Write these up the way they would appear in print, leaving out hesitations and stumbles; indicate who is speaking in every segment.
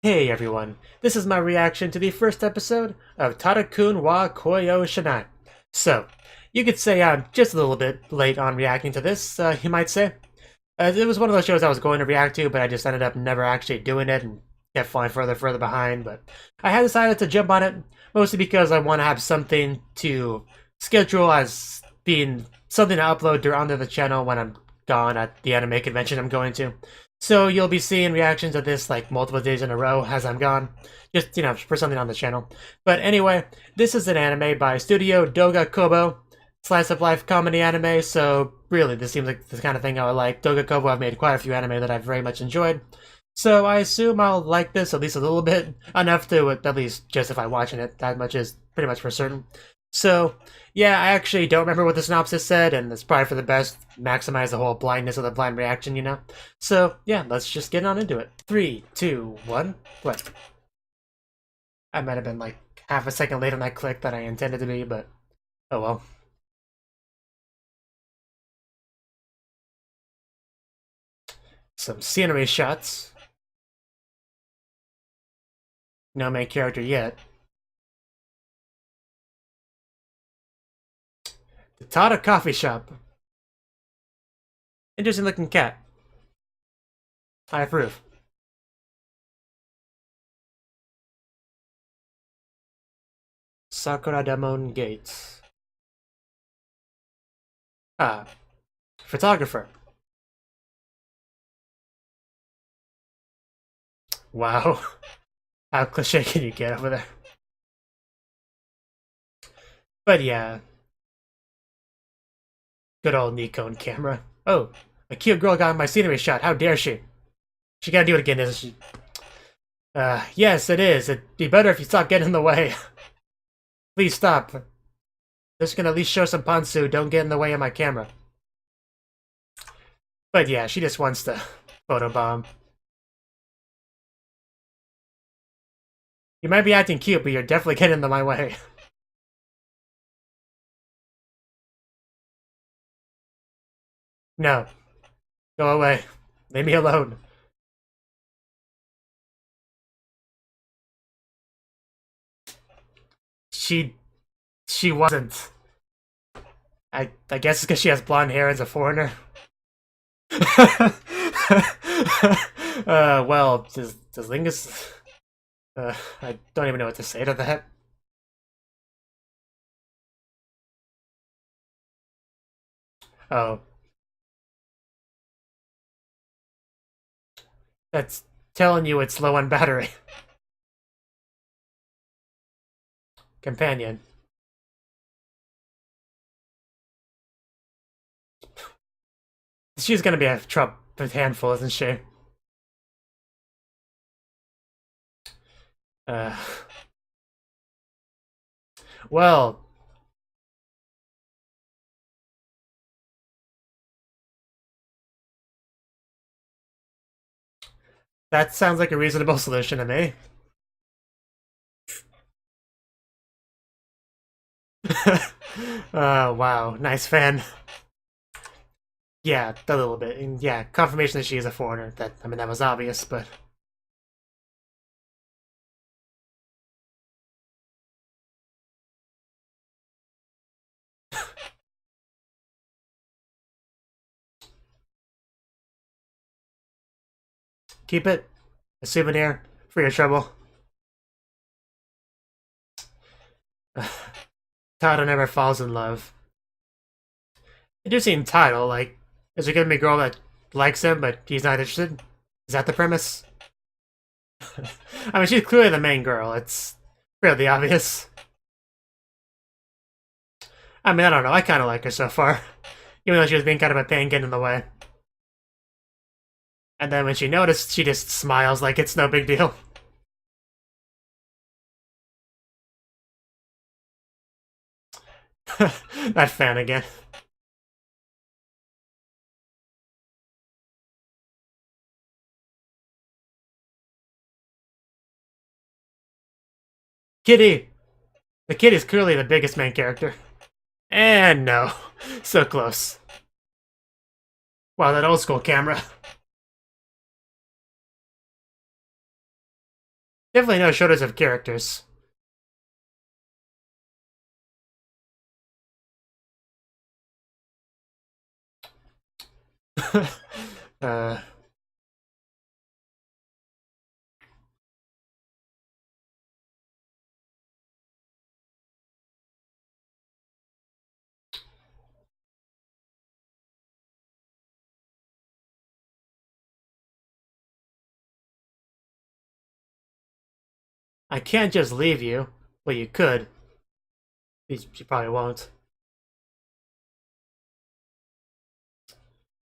Speaker 1: Hey everyone, this is my reaction to the first episode of Tada-kun wa Koyo Shinai. So, you could say I'm just a little bit late on reacting to this, you might say. It was one of those shows I was going to react to, but I just ended up never actually doing it and kept falling further behind. But I had decided to jump on it, mostly because I want to have something to schedule as being something to upload onto the channel when I'm gone at the anime convention I'm going to. So you'll be seeing reactions of this like multiple days in a row as I'm gone. Just, for something on the channel. But anyway, this is an anime by Studio Doga Kobo. Slice of life comedy anime, so really this seems like the kind of thing I would like. Doga Kobo have made quite a few anime that I've very much enjoyed. So I assume I'll like this at least a little bit. Enough to at least justify watching it. That much is pretty much for certain. So, yeah, I actually don't remember what the synopsis said, and it's probably for the best. Maximize the whole blindness of the blind reaction, So, yeah, let's just get on into it. 3, 2, 1, play. I might have been like half a second late on that click that I intended to be, but oh well. Some scenery shots. No main character yet. The Tada coffee shop. Interesting looking cat. I approve. Sakura Damon Gates. Ah. Photographer. Wow. How cliche can you get over there? But yeah. Good old Nikon camera. Oh, a cute girl got my scenery shot. How dare she? She gotta do it again, isn't she? Yes, it is. It'd be better if you stop getting in the way. Please stop. Just gonna at least show some Pansu. Don't get in the way of my camera. But yeah, she just wants to photobomb. You might be acting cute, but you're definitely getting in my way. No. Go away. Leave me alone. She wasn't. I guess it's because she has blonde hair as a foreigner. Well, does Lingus... I don't even know what to say to that. Oh. That's telling you it's low on battery. Companion. She's gonna be a handful, isn't she? Well... That sounds like a reasonable solution to me. Wow, nice fan. Yeah, a little bit. And yeah, confirmation that she is a foreigner. That was obvious, but... Keep it. A souvenir. For your trouble. Tada never falls in love. Interesting title, like, is there gonna be a girl that likes him, but he's not interested? Is that the premise? I mean, she's clearly the main girl. It's fairly obvious. I mean, I don't know. I kind of like her so far. Even though she was being kind of a pain getting in the way. And then when she noticed, she just smiles like it's no big deal. That fan again. Kitty! The kid is clearly the biggest main character. And no. So close. Wow, that old school camera. Definitely no shortage of characters. uh, I can't just leave you. Well, you could. You probably won't.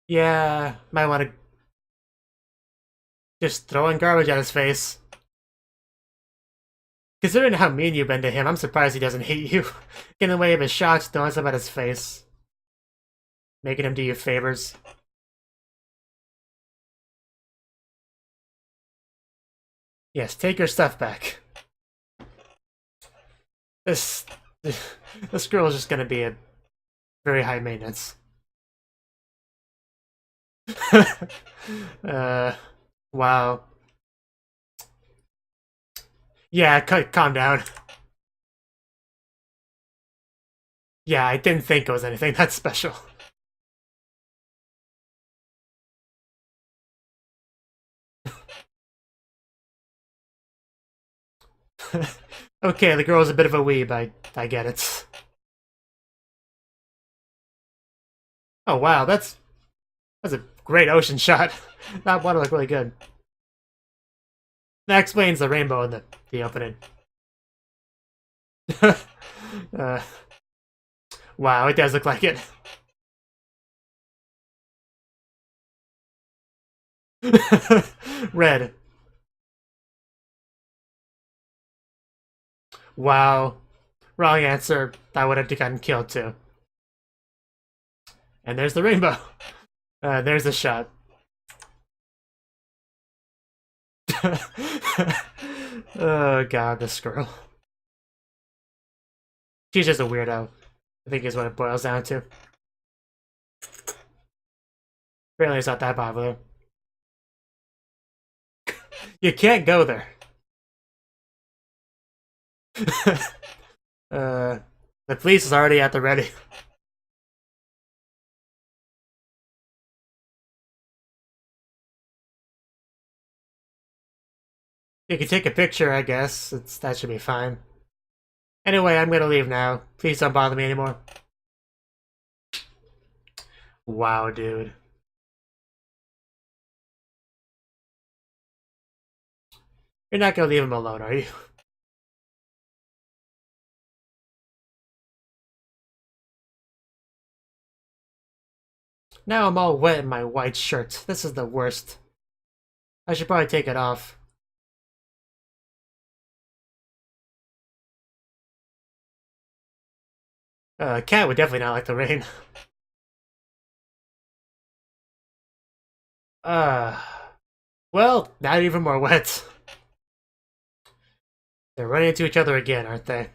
Speaker 1: Yeah, might want to just throwing garbage at his face. Considering how mean you've been to him, I'm surprised he doesn't hate you. Getting in the way of his shots, throwing stuff at his face. Making him do you favors. Yes, take your stuff back. This this girl is just gonna be a very high maintenance. Wow. Yeah, calm down. Yeah, I didn't think it was anything that special. Okay, the girl's a bit of a weeb, I get it. Oh wow, that's a great ocean shot. That water looked really good. That explains the rainbow in the opening. uh, wow, it does look like it. Red. Wow. Wrong answer. I would have gotten killed too. And there's the rainbow. There's a shot. Oh god, this girl. She's just a weirdo, I think is what it boils down to. Apparently it's not that popular. You can't go there. The police is already at the ready. You can take a picture, I guess. That should be fine. Anyway, I'm gonna leave now. Please don't bother me anymore. Wow, dude. You're not gonna leave him alone, are you? Now I'm all wet in my white shirt. This is the worst. I should probably take it off. Cat would definitely not like the rain. Uh, well, now even more wet. They're running into each other again, aren't they?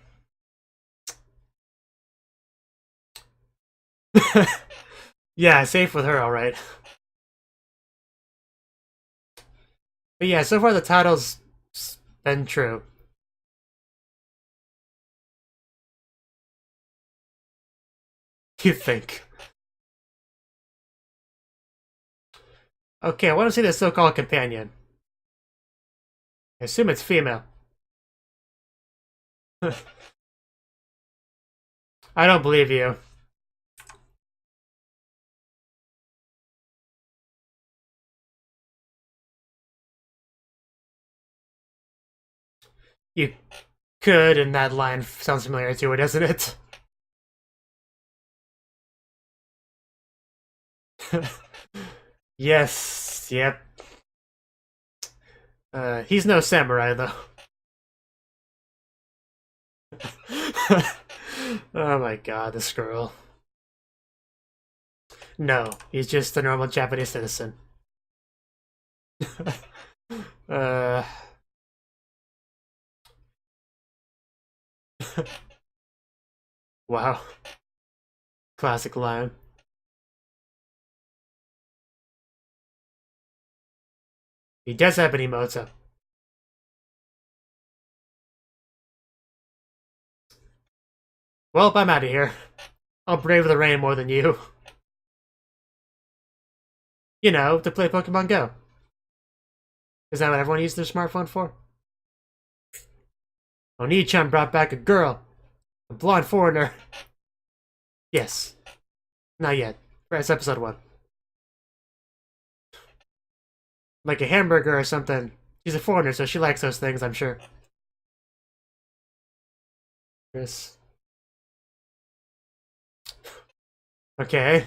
Speaker 1: Yeah, safe with her, alright. But yeah, so far the title's been true. You think? Okay, I want to see the so-called companion. I assume it's female. I don't believe you. You could, and that line sounds familiar to it, doesn't it? Yes, yep. He's no samurai, though. Oh my god, this girl. No, he's just a normal Japanese citizen. uh... Wow. Classic line. He does have an emote. Well, I'm out of here. I'll brave the rain more than you. You know, to play Pokemon Go. Is that what everyone uses their smartphone for? Oni-chan brought back a girl. A blonde foreigner. Yes. Not yet. That's episode 1. Like a hamburger or something. She's a foreigner, so she likes those things, I'm sure. Yes. Okay.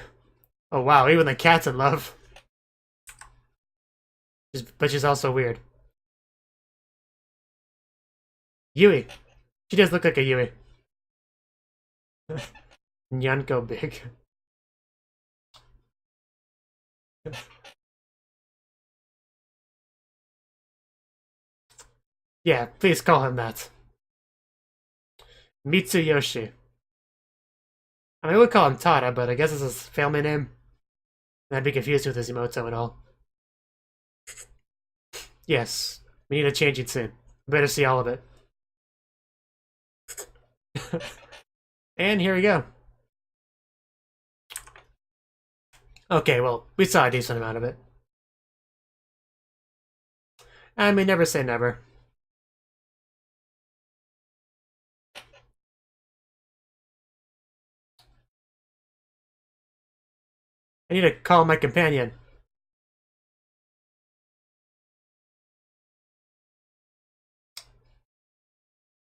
Speaker 1: Oh wow, even the cat's in love. But she's also weird. Yui. She does look like a Yui. Nyanko big. Yeah, please call him that. Mitsuyoshi. I mean, I would call him Tada, but I guess it's his family name. And I'd be confused with his emoto and all. Yes, we need a change it soon. Better see all of it. And here we go. Okay, well, we saw a decent amount of it. I mean, never say never. I need to call my companion.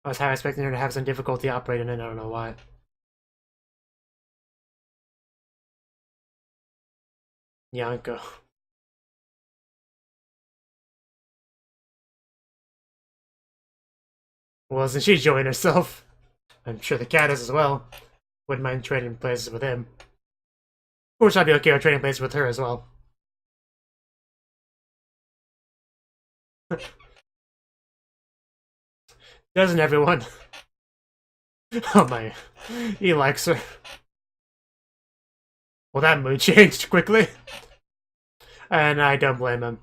Speaker 1: I was half expecting her to have some difficulty operating it, I don't know why. Yanko. Well, since she's enjoying herself, I'm sure the cat is as well. Wouldn't mind trading places with him. Of course, I'd be okay with trading places with her as well. Doesn't everyone? Oh my, he likes her. Well, that mood changed quickly. And I don't blame him.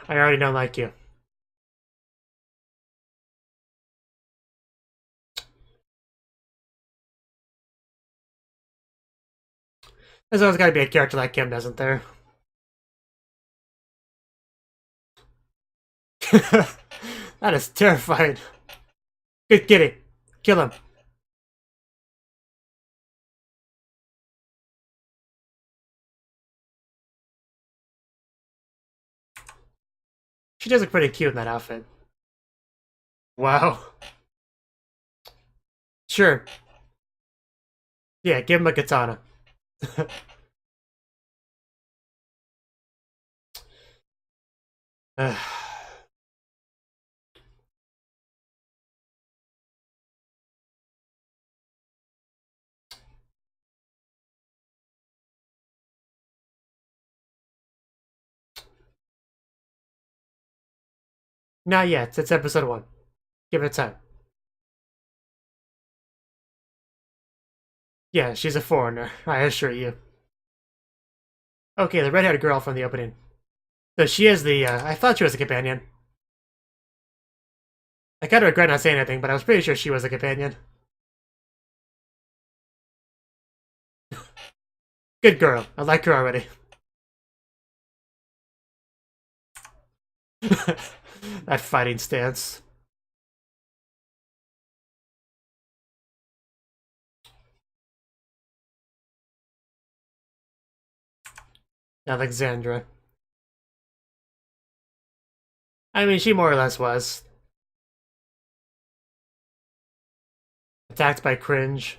Speaker 1: I already don't like you. There's always gotta be a character like him, doesn't there? That is terrifying. Good kitty. Kill him. She does look pretty cute in that outfit. Wow. Sure. Yeah, give him a katana. Not yet. It's episode 1. Give it time. Yeah, she's a foreigner, I assure you. Okay, the red-haired girl from the opening. So she is the, I thought she was a companion. I kind of regret not saying anything, but I was pretty sure she was a companion. Good girl. I like her already. That fighting stance. Alexandra. I mean, she more or less was. Attacked by cringe.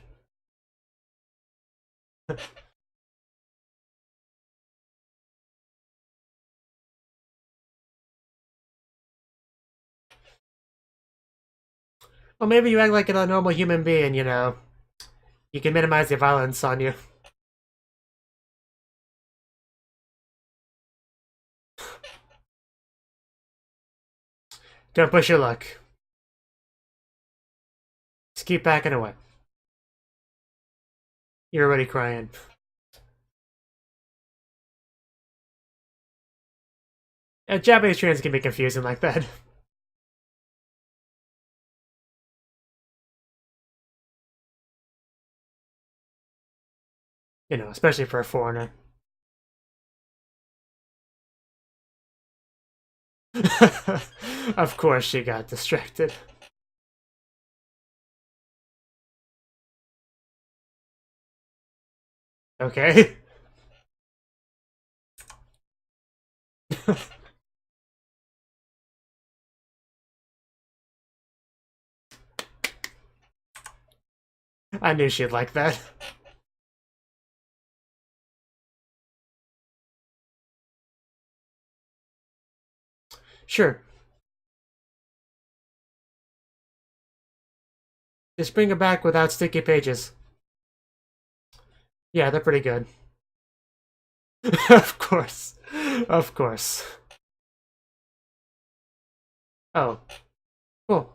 Speaker 1: Well, maybe you act like a normal human being, you know. You can minimize the violence on you. Don't push your luck. Just keep backing away. You're already crying. Japanese trains can be confusing like that. You know, especially for a foreigner. Of course she got distracted. Okay. I knew she'd like that. Sure. Just bring it back without sticky pages. Yeah, they're pretty good. Of course. Of course. Oh, cool.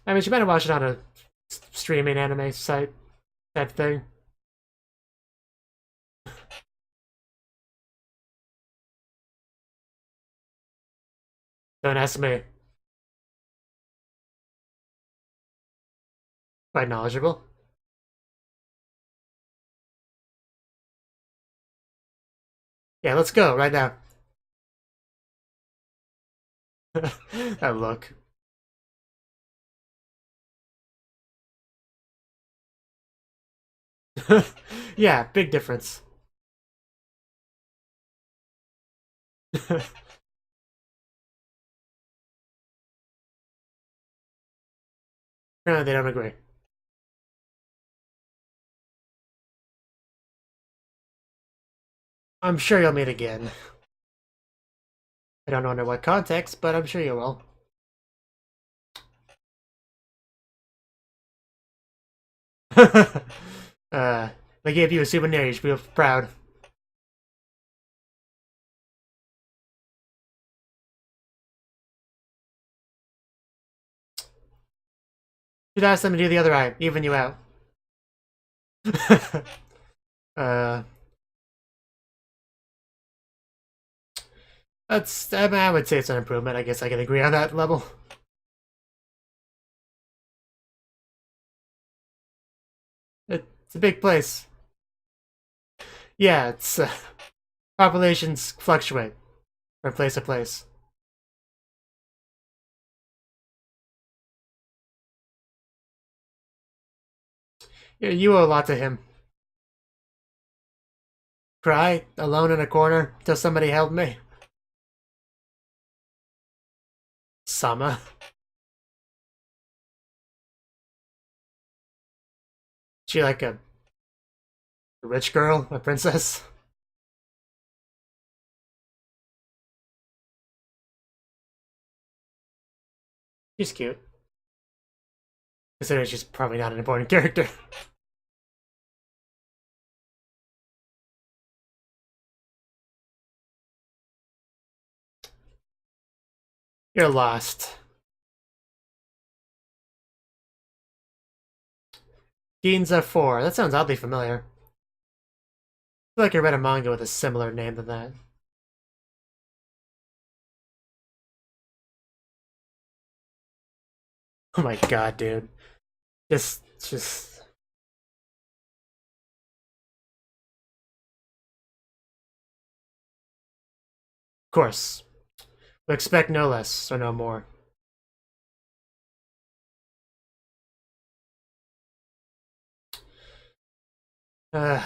Speaker 1: I mean, she might have watched it on a streaming anime site type thing. Don't ask me. Quite knowledgeable. Yeah, let's go right now. That look. Yeah, big difference. No, they don't agree. I'm sure you'll meet again. I don't know under what context, but I'm sure you will. They gave you a souvenir, you should be proud. Should ask them to do the other eye, even you out. uh, I mean, I would say it's an improvement. I guess I can agree on that level. It's a big place. Yeah, it's populations fluctuate from place to place. Yeah, you owe a lot to him. Cry alone in a corner till somebody helped me. Sama. She like a rich girl, a princess. She's cute. Considering she's probably not an important character. You're lost. Ginza 4. That sounds oddly familiar. I feel like I read a manga with a similar name than that. Oh my god, dude. Just... Of course. We expect no less, or no more. Uh...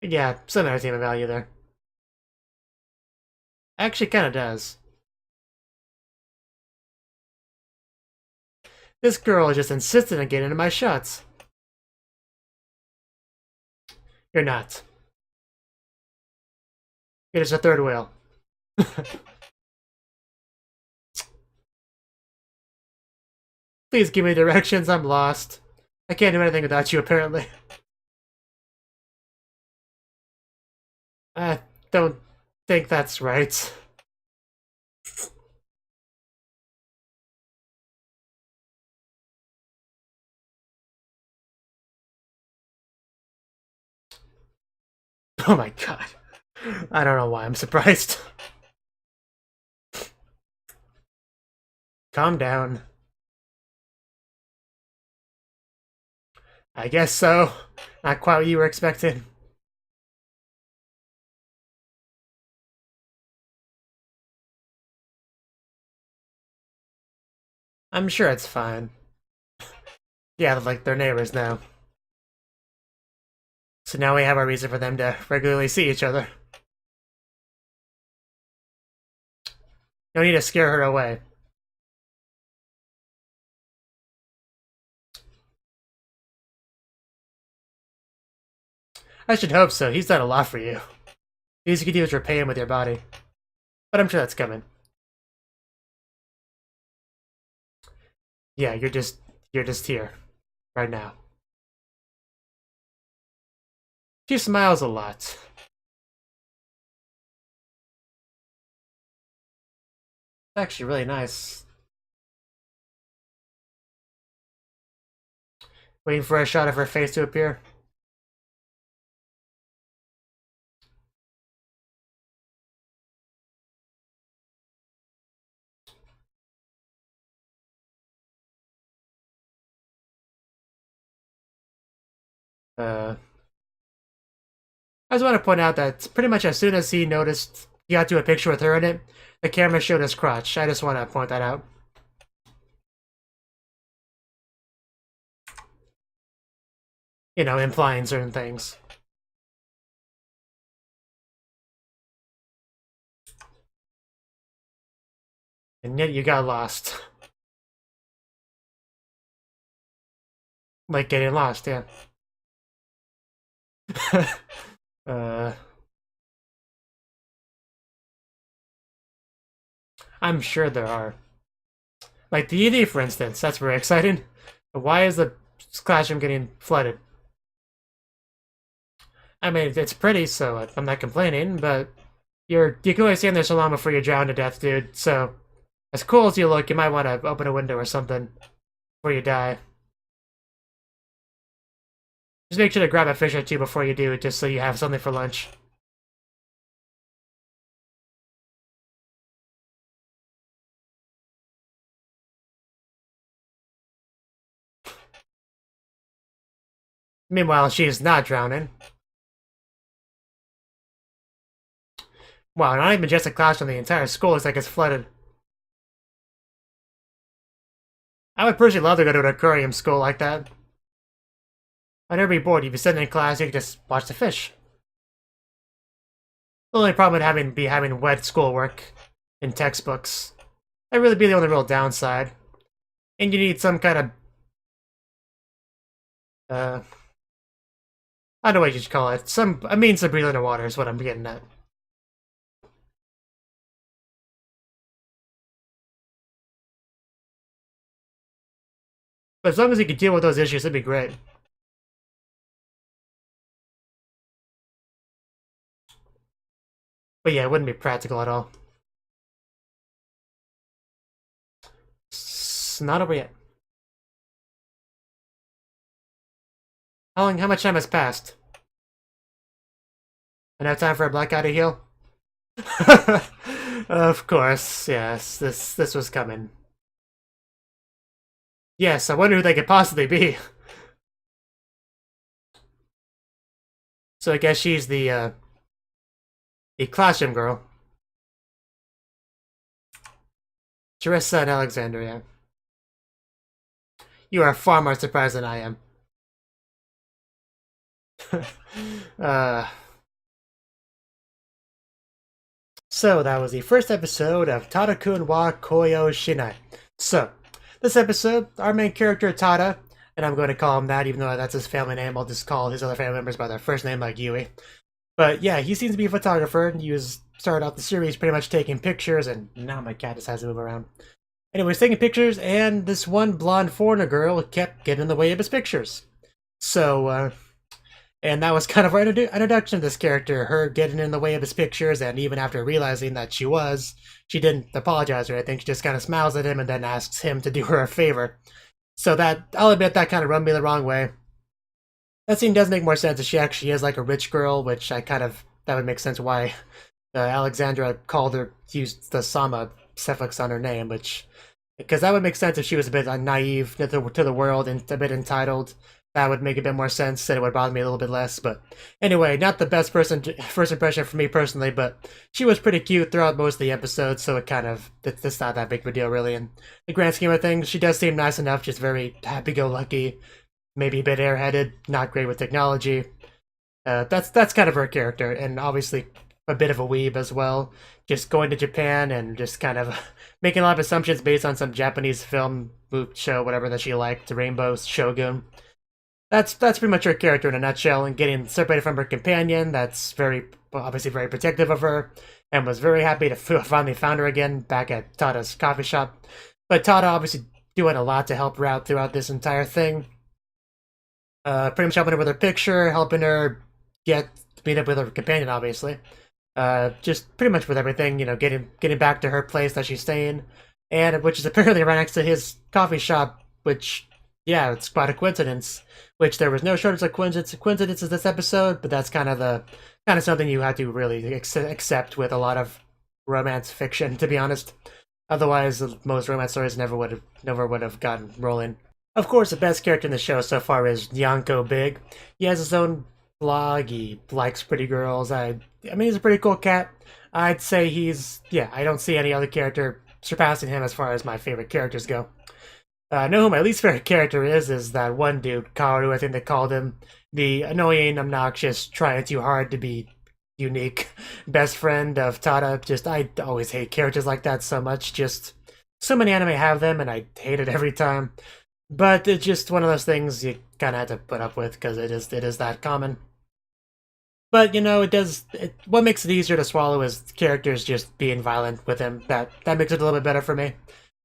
Speaker 1: Yeah, some entertainment value there. Actually, kinda does. This girl just insisted on getting into my shots. You're not. It is a third wheel. Please give me directions, I'm lost. I can't do anything without you, apparently. I don't think that's right. Oh my god. I don't know why I'm surprised. Calm down. I guess so. Not quite what you were expecting. I'm sure it's fine. Yeah, like they're neighbors now. So now we have a reason for them to regularly see each other. No need to scare her away. I should hope so. He's done a lot for you. The least you can do is repay him with your body. But I'm sure that's coming. Yeah, you're just here. Right now. She smiles a lot. Actually really nice. Waiting for a shot of her face to appear. I just want to point out that pretty much as soon as he noticed he got to a picture with her in it, the camera showed his crotch. I just want to point that out. You know, implying certain things. And yet you got lost. Like getting lost, yeah. I'm sure there are. Like the ED, for instance, that's very exciting. But why is the classroom getting flooded? I mean, it's pretty, so I'm not complaining, but you can only stand there so long before you drown to death, dude. So, as cool as you look, you might want to open a window or something before you die. Just make sure to grab a fish or two before you do, just so you have something for lunch. Meanwhile, she is not drowning. Wow, not even just a classroom, the entire school looks like it's flooded. I would personally love to go to an aquarium school like that. I'd never be bored. You'd be sitting in class, you could just watch the fish. The only problem would be having wet schoolwork in textbooks. That'd really be the only real downside. And you need some kind of I don't know what you should call it. A means to breathe underwater is what I'm getting at. But as long as you can deal with those issues, it'd be great. But yeah, it wouldn't be practical at all. It's not over yet. How much time has passed? Enough time for a blackout to heal? Of course, yes. This was coming. Yes, I wonder who they could possibly be. So I guess she's the classroom girl. Teresa and Alexandria. You are far more surprised than I am. So that was the first episode of Tada-kun wa Koyo Shinai. So, this episode, our main character Tada, and I'm going to call him that even though that's his family name, I'll just call his other family members by their first name like Yui. But yeah, he seems to be a photographer. He started out the series pretty much taking pictures, and now my cat just has to move around. Anyways, taking pictures, and this one blonde foreigner girl kept getting in the way of his pictures. So, and that was kind of our introduction to this character, her getting in the way of his pictures, and even after realizing that she didn't apologize or anything, she just kind of smiles at him and then asks him to do her a favor. So that, I'll admit, that kind of rubbed me the wrong way. That scene does make more sense if she actually is like a rich girl, which that would make sense why Alexandra called her, used the Sama suffix on her name, because that would make sense if she was a bit naive to the world and a bit entitled. That would make a bit more sense, and it would bother me a little bit less. But anyway, not the best first impression for me personally, but she was pretty cute throughout most of the episodes, so it's not that big of a deal, really. In the grand scheme of things, she does seem nice enough, just very happy-go-lucky, maybe a bit airheaded, not great with technology. That's kind of her character, and obviously a bit of a weeb as well. Just going to Japan and just kind of making a lot of assumptions based on some Japanese film show, whatever that she liked, Rainbow Shogun. That's pretty much her character in a nutshell, and getting separated from her companion, that's obviously very protective of her, and was very happy to finally found her again back at Tada's coffee shop. But Tada obviously doing a lot to help her out throughout this entire thing. Pretty much helping her with her picture, helping her meet up with her companion, obviously. Just pretty much with everything, getting back to her place that she's staying, and which is apparently right next to his coffee shop, which, yeah, it's quite a coincidence. Which there was no shortage of coincidences this episode, but that's kind of something you have to really accept with a lot of romance fiction, to be honest. Otherwise, most romance stories never would have gotten rolling. Of course, the best character in the show so far is Nyanko Big. He has his own blog. He likes pretty girls. I mean, he's a pretty cool cat. I'd say I don't see any other character surpassing him as far as my favorite characters go. I know who my least favorite character is that one dude, Kaoru, I think they called him. The annoying, obnoxious, trying too hard to be unique best friend of Tada. I always hate characters like that so much. Just, so many anime have them, and I hate it every time. But it's just one of those things you kind of have to put up with, because it is that common. But, what makes it easier to swallow is characters just being violent with him. That makes it a little bit better for me,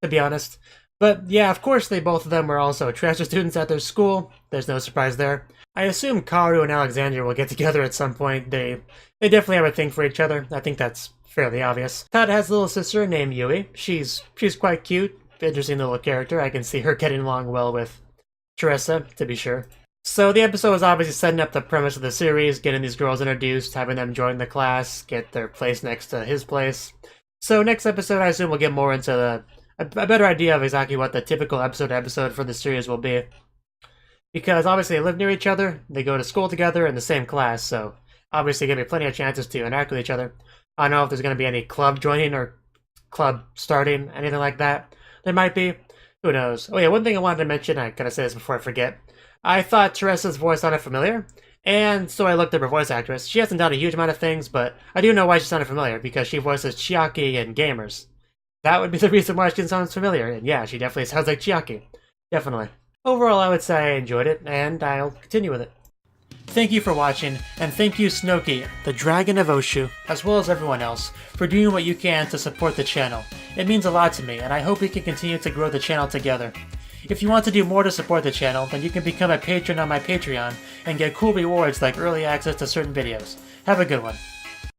Speaker 1: to be honest. But yeah, of course, both of them were also transfer students at their school. There's no surprise there. I assume Kaoru and Alexandra will get together at some point. They definitely have a thing for each other. I think that's fairly obvious. Tada has a little sister named Yui. She's quite cute, interesting little character. I can see her getting along well with Teresa, to be sure. So the episode was obviously setting up the premise of the series, getting these girls introduced, having them join the class, get their place next to his place. So next episode, I assume we'll get more into a better idea of exactly what the typical episode for the series will be. Because obviously they live near each other, they go to school together in the same class, so obviously going to be plenty of chances to interact with each other. I don't know if there's going to be any club joining or club starting, anything like that. There might be. Who knows? Oh yeah, one thing I wanted to mention, I gotta say this before I forget. I thought Teresa's voice sounded familiar, and so I looked up her voice actress. She hasn't done a huge amount of things, but I do know why she sounded familiar, because she voices Chiaki in Gamers. That would be the reason why she sounds familiar, and yeah, she definitely sounds like Chiaki. Definitely. Overall, I would say I enjoyed it, and I'll continue with it. Thank you for watching, and thank you Cnouki, the Dragon of Oshu, as well as everyone else, for doing what you can to support the channel. It means a lot to me, and I hope we can continue to grow the channel together. If you want to do more to support the channel, then you can become a patron on my Patreon, and get cool rewards like early access to certain videos. Have a good one.